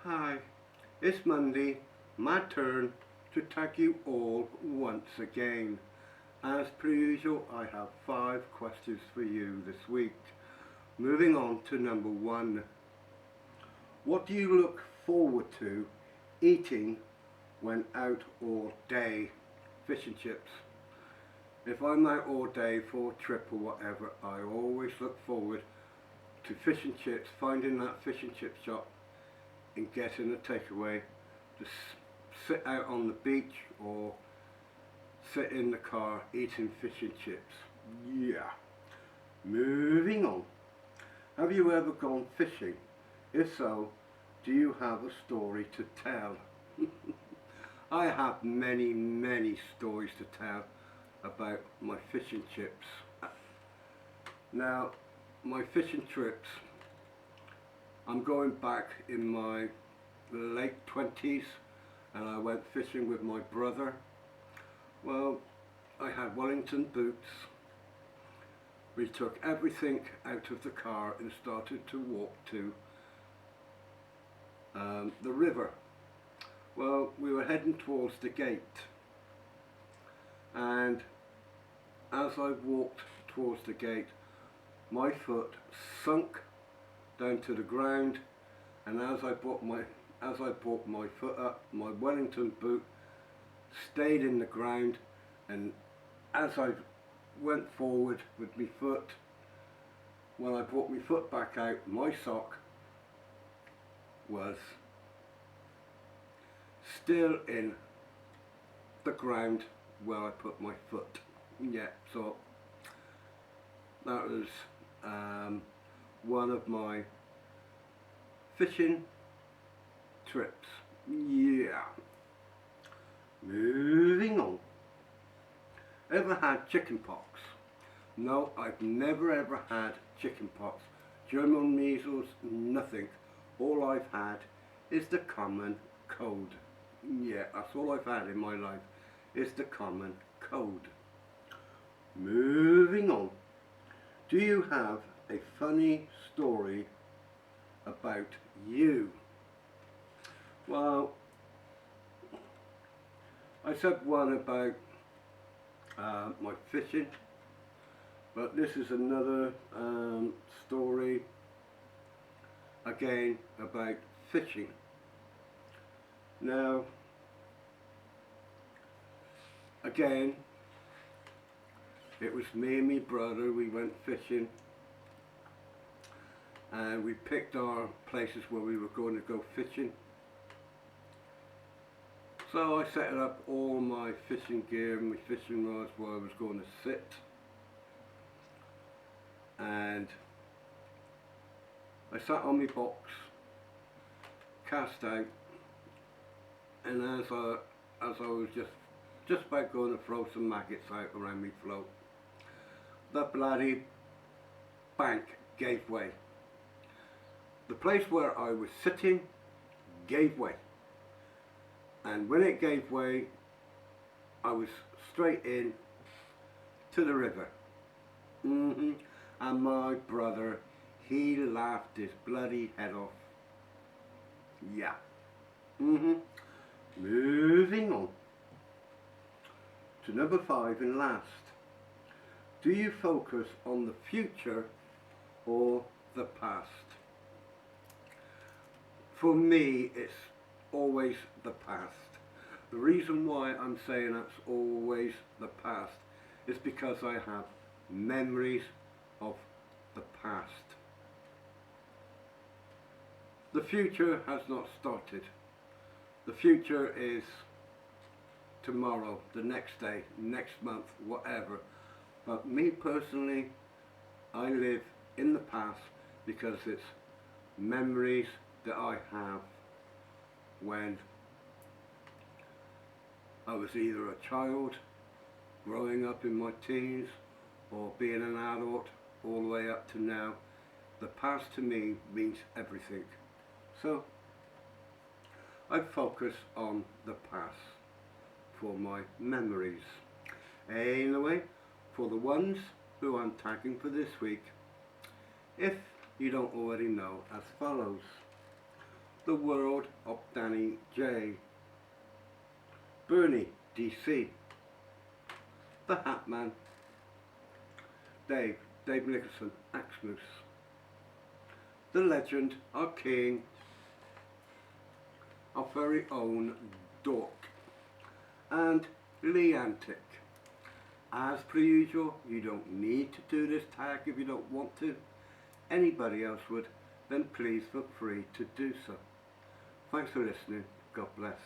Hi, it's Monday, my turn to tag you all once again. As per usual, I have 5 questions for you this week. Moving on to number 1. What do you look forward to eating when out all day? Fish and chips. If I'm out all day for a trip or whatever, I always look forward to fish and chips, finding that fish and chip shop and getting a takeaway to sit out on the beach or sit in the car eating fish and chips. Yeah. Moving on. Have you ever gone fishing? If so, do you have a story to tell? I have many stories to tell about my fish and chips. Now, my fishing trips, I'm going back in my late 20s and I went fishing with my brother. Well, I had Wellington boots. We took everything out of the car and started to walk to the river. Well, we were heading towards the gate, and as I walked towards the gate, my foot sunk down to the ground, and as I brought my foot up, my Wellington boot stayed in the ground, and as I went forward with my foot, when I brought my foot back out, my sock was still in the ground where I put my foot. Yeah, so that was one of my fishing trips. Yeah. Moving on. Ever had chicken pox? No, I've never ever had chicken pox. German measles, nothing. All I've had is the common cold. Yeah, that's all I've had in my life, is the common cold. Moving on. Do you have a funny story about you? Well, I said one about my fishing, but this is another story again about fishing. Now, again, it was me and my brother. We went fishing and we picked our places where we were going to go fishing. So I set up all my fishing gear and my fishing rods where I was going to sit, and I sat on my box, cast out, and as I was just about going to throw some maggots out around my float, the bloody bank gave way. The place where I was sitting gave way, and when it gave way, I was straight in to the river. And my brother, he laughed his bloody head off. Yeah. Moving on to number 5 and last. Do you focus on the future or the past? For me, it's always the past. The reason why I'm saying that's always the past is because I have memories of the past. The future has not started. The future is tomorrow, the next day, next month, whatever. But me personally, I live in the past because it's memories that I have when I was either a child, growing up in my teens, or being an adult all the way up to now. The past to me means everything. So I focus on the past for my memories. Anyway, for the ones who I'm tagging for this week, if you don't already know, as follows. The World of Danny J. Bernie DC. The Hatman. Dave Nicholson, Axmoose. The legend, our king, our very own Dork. And Leantic. As per usual, you don't need to do this tag if you don't want to. Anybody else would, then please feel free to do so. Thanks for listening. God bless.